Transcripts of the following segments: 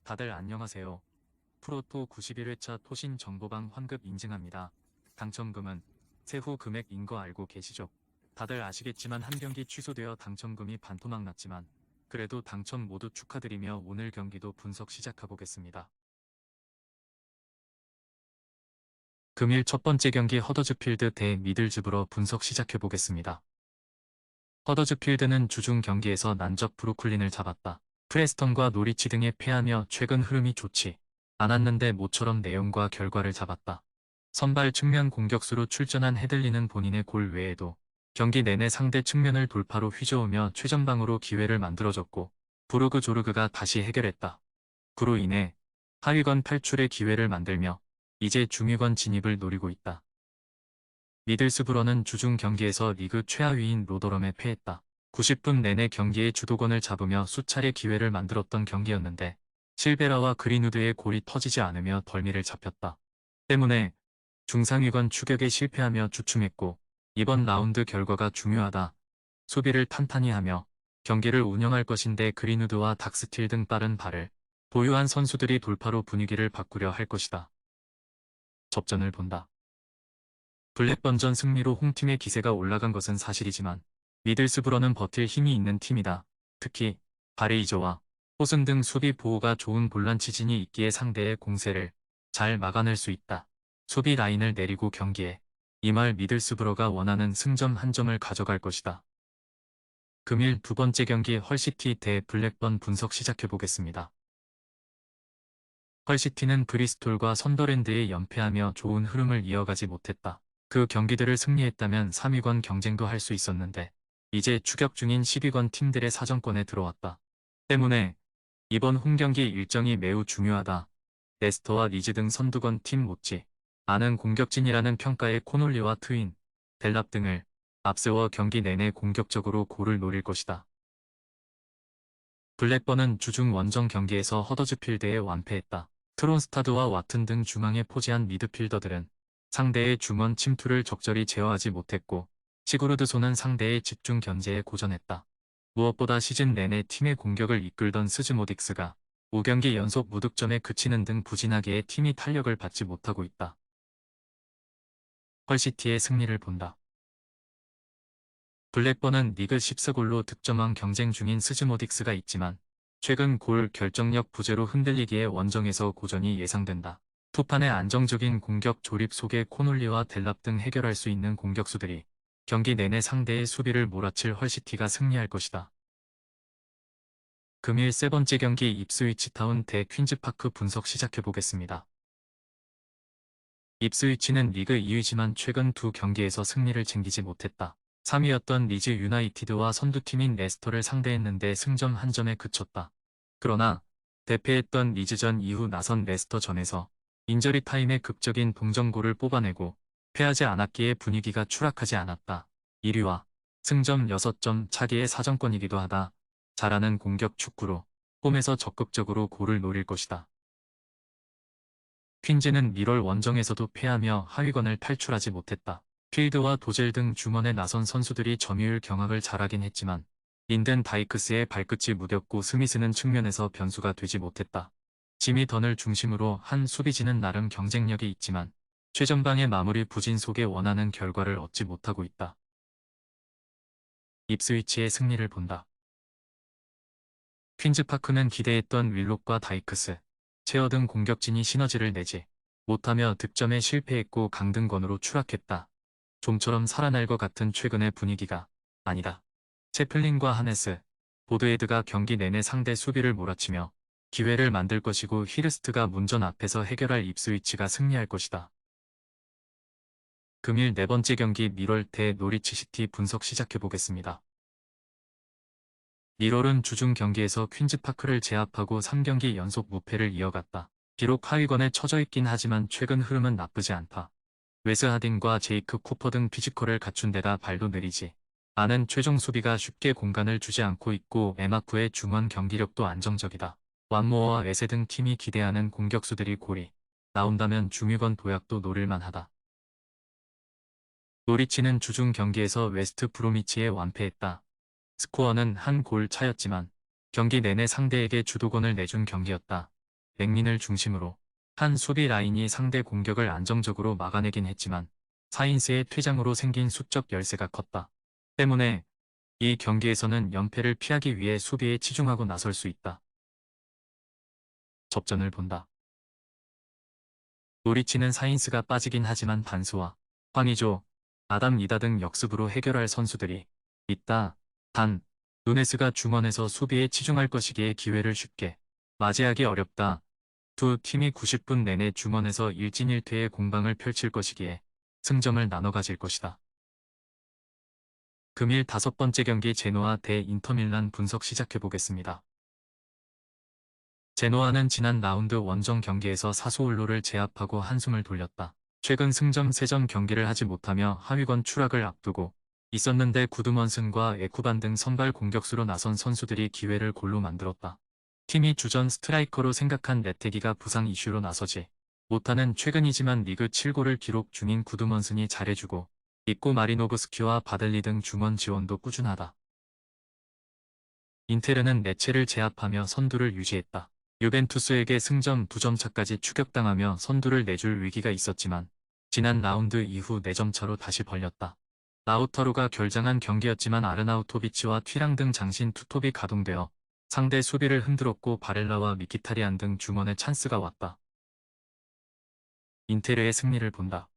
다들 안녕하세요. 프로토 91회차 토신 정보방 환급 인증합니다. 당첨금은 세후 금액인 거 알고 계시죠? 다들 아시겠지만 한 경기 취소되어 당첨금이 반토막 났지만 그래도 당첨 모두 축하드리며 오늘 경기도 분석 시작해보겠습니다. 금일 첫 번째 경기 허더즈필드 대 미들즈브러 분석 시작해보겠습니다. 허더즈필드는 주중 경기에서 난적 브루클린을 잡았다. 프레스턴과 노리치 등에 패하며 최근 흐름이 좋지 않았는데 모처럼 내용과 결과를 잡았다. 선발 측면 공격수로 출전한 헤들리는 본인의 골 외에도 경기 내내 상대 측면을 돌파로 휘저으며 최전방으로 기회를 만들어줬고 부르그 조르그가 다시 해결했다. 그로 인해 하위권 탈출의 기회를 만들며 이제 중위권 진입을 노리고 있다. 미들스브러는 주중 경기에서 리그 최하위인 로더럼에 패했다. 90분 내내 경기의 주도권을 잡으며 수차례 기회를 만들었던 경기였는데 실베라와 그린우드의 골이 터지지 않으며 덜미를 잡혔다. 때문에 중상위권 추격에 실패하며 주춤했고 이번 라운드 결과가 중요하다. 수비를 탄탄히 하며 경기를 운영할 것인데 그린우드와 닥스틸 등 빠른 발을 보유한 선수들이 돌파로 분위기를 바꾸려 할 것이다. 접전을 본다. 블랙번전 승리로 홈팀의 기세가 올라간 것은 사실이지만 미들스브러는 버틸 힘이 있는 팀이다. 특히 바레이저와 호슨 등 수비 보호가 좋은 볼란치진이 있기에 상대의 공세를 잘 막아낼 수 있다. 수비 라인을 내리고 경기에 임할 미들스브러가 원하는 승점 한 점을 가져갈 것이다. 금일 두 번째 경기 헐시티 대 블랙번 분석 시작해보겠습니다. 헐시티는 브리스톨과 선더랜드에 연패하며 좋은 흐름을 이어가지 못했다. 그 경기들을 승리했다면 3위권 경쟁도 할 수 있었는데 이제 추격 중인 10위권 팀들의 사정권에 들어왔다. 때문에 이번 홈경기 일정이 매우 중요하다. 레스터와 리즈 등 선두권 팀 못지 않은 공격진이라는 평가의 코놀리와 트윈, 델랍 등을 앞세워 경기 내내 공격적으로 골을 노릴 것이다. 블랙번은 주중 원정 경기에서 허더즈필드에 완패했다. 트론스타드와 와튼 등 중앙에 포지한 미드필더들은 상대의 중원 침투를 적절히 제어하지 못했고 시구르드손은 상대의 집중 견제에 고전했다. 무엇보다 시즌 내내 팀의 공격을 이끌던 스즈모딕스가 5경기 연속 무득점에 그치는 등 부진하게 팀이 탄력을 받지 못하고 있다. 헐시티의 승리를 본다. 블랙번은 리그 14골로 득점왕 경쟁 중인 스즈모딕스가 있지만 최근 골 결정력 부재로 흔들리기에 원정에서 고전이 예상된다. 투판의 안정적인 공격 조립 속에 코놀리와 델랍 등 해결할 수 있는 공격수들이 경기 내내 상대의 수비를 몰아칠 헐시티가 승리할 것이다. 금일 세 번째 경기 입스위치 타운 대 퀸즈파크 분석 시작해보겠습니다. 입스위치는 리그 2위지만 최근 두 경기에서 승리를 챙기지 못했다. 3위였던 리즈 유나이티드와 선두팀인 레스터를 상대했는데 승점 한 점에 그쳤다. 그러나 대패했던 리즈전 이후 나선 레스터전에서 인저리 타임에 극적인 동점골을 뽑아내고 패하지 않았기에 분위기가 추락하지 않았다. 1위와 승점 6점 차기의 사정권이기도 하다. 잘하는 공격 축구로 홈에서 적극적으로 골을 노릴 것이다. 퀸즈는 1월 원정에서도 패하며 하위권을 탈출하지 못했다. 필드와 도젤 등 중원에 나선 선수들이 점유율 경합을 잘하긴 했지만 린덴 다이크스의 발끝이 무뎠고 스미스는 측면에서 변수가 되지 못했다. 지미 던을 중심으로 한 수비진은 나름 경쟁력이 있지만 최전방의 마무리 부진 속에 원하는 결과를 얻지 못하고 있다. 입스위치의 승리를 본다. 퀸즈파크는 기대했던 윌록과 다이크스, 체어 등 공격진이 시너지를 내지 못하며 득점에 실패했고 강등권으로 추락했다. 좀처럼 살아날 것 같은 최근의 분위기가 아니다. 채플린과 하네스, 보드헤드가 경기 내내 상대 수비를 몰아치며 기회를 만들 것이고 히르스트가 문전 앞에서 해결할 입스위치가 승리할 것이다. 금일 네 번째 경기 미럴 대 노리치 시티 분석 시작해보겠습니다. 미럴은 주중 경기에서 퀸즈파크를 제압하고 3경기 연속 무패를 이어갔다. 비록 하위권에 처져 있긴 하지만 최근 흐름은 나쁘지 않다. 웨스 하딘과 제이크 쿠퍼 등 피지컬을 갖춘 데다 발도 느리지 않은 최종 수비가 쉽게 공간을 주지 않고 있고 에마쿠의 중원 경기력도 안정적이다. 완모어와 에세 등 팀이 기대하는 공격수들이 골이 나온다면 중위권 도약도 노릴만하다. 노리치는 주중 경기에서 웨스트 브로미치에 완패했다. 스코어는 한 골 차였지만 경기 내내 상대에게 주도권을 내준 경기였다. 백린을 중심으로 한 수비 라인이 상대 공격을 안정적으로 막아내긴 했지만 사인스의 퇴장으로 생긴 수적 열세가 컸다. 때문에 이 경기에서는 연패를 피하기 위해 수비에 치중하고 나설 수 있다. 접전을 본다. 노리치는 사인스가 빠지긴 하지만 반스와 황의조, 아담 이다 등 역습으로 해결할 선수들이 있다. 단, 누네스가 중원에서 수비에 치중할 것이기에 기회를 쉽게 맞이하기 어렵다. 두 팀이 90분 내내 중원에서 1진 1퇴의 공방을 펼칠 것이기에 승점을 나눠 가질 것이다. 금일 5번째 경기 제노아 대 인터밀란 분석 시작해보겠습니다. 제노아는 지난 라운드 원정 경기에서 사소올로를 제압하고 한숨을 돌렸다. 최근 승점 3점 경기를 하지 못하며 하위권 추락을 앞두고 있었는데 구드먼슨과 에쿠반 등 선발 공격수로 나선 선수들이 기회를 골로 만들었다. 팀이 주전 스트라이커로 생각한 레테기가 부상 이슈로 나서지 못하는 최근이지만 리그 7골을 기록 중인 구드먼슨이 잘해주고 있고 마리노브스키와 바델리 등 중원 지원도 꾸준하다. 인테르는 네체를 제압하며 선두를 유지했다. 유벤투스에게 승점 2점 차까지 추격당하며 선두를 내줄 위기가 있었지만 지난 라운드 이후 4점 차로 다시 벌렸다. 라우타로가 결장한 경기였지만 아르나우토비치와 튀랑 등 장신 투톱이 가동되어 상대 수비를 흔들었고 바렐라와 미키타리안 등 중원에 찬스가 왔다. 인테르의 승리를 본다.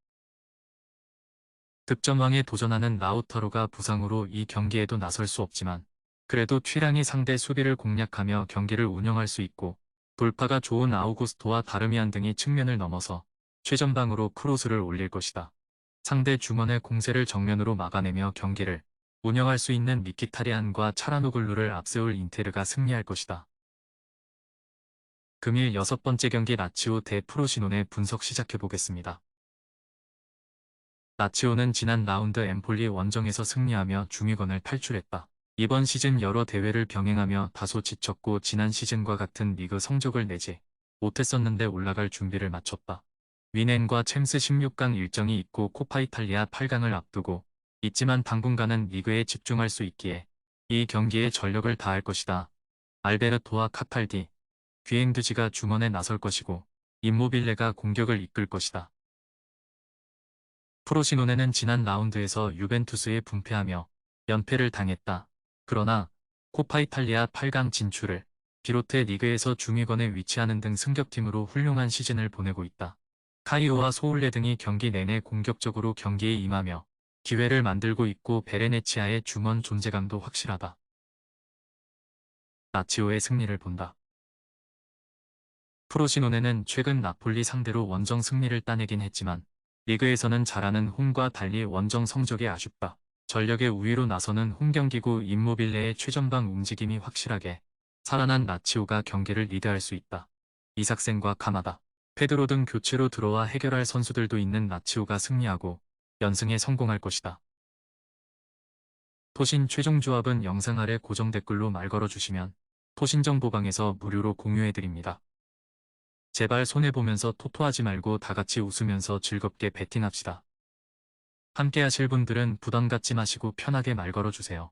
득점왕에 도전하는 라우타로가 부상으로 이 경기에도 나설 수 없지만 그래도 튀랑이 상대 수비를 공략하며 경기를 운영할 수 있고 돌파가 좋은 아우구스토와 다르미안 등이 측면을 넘어서 최전방으로 크로스를 올릴 것이다. 상대 중원의 공세를 정면으로 막아내며 경기를 운영할 수 있는 미키타리안과 차라노글루를 앞세울 인테르가 승리할 것이다. 금일 6번째 경기 라치오 대 프로시논의 분석 시작해보겠습니다. 라치오는 지난 라운드 엠폴리 원정에서 승리하며 중위권을 탈출했다. 이번 시즌 여러 대회를 병행하며 다소 지쳤고 지난 시즌과 같은 리그 성적을 내지 못했었는데 올라갈 준비를 마쳤다. 위넨과 챔스 16강 일정이 있고 코파 이탈리아 8강을 앞두고 있지만 당분간은 리그에 집중할 수 있기에 이 경기에 전력을 다할 것이다. 알베르토와 카탈디, 귀행드지가 중원에 나설 것이고 임모빌레가 공격을 이끌 것이다. 프로시노네는 지난 라운드에서 유벤투스에 분패하며 연패를 당했다. 그러나 코파 이탈리아 8강 진출을 비롯해 리그에서 중위권에 위치하는 등 승격팀으로 훌륭한 시즌을 보내고 있다. 카이오와 소울레 등이 경기 내내 공격적으로 경기에 임하며 기회를 만들고 있고 베레네치아의 중원 존재감도 확실하다. 라치오의 승리를 본다. 프로시노네는 최근 나폴리 상대로 원정 승리를 따내긴 했지만 리그에서는 잘하는 홈과 달리 원정 성적이 아쉽다. 전력의 우위로 나서는 홈 경기고 임모빌레의 최전방 움직임이 확실하게 살아난 라치오가 경기를 리드할 수 있다. 이삭센과 카마다, 페드로 등 교체로 들어와 해결할 선수들도 있는 라치오가 승리하고 연승에 성공할 것이다. 토신 최종 조합은 영상 아래 고정 댓글로 말 걸어주시면 토신정보방에서 무료로 공유해드립니다. 제발 손해보면서 토토하지 말고 다같이 웃으면서 즐겁게 베팅합시다. 함께 하실 분들은 부담 갖지 마시고 편하게 말 걸어주세요.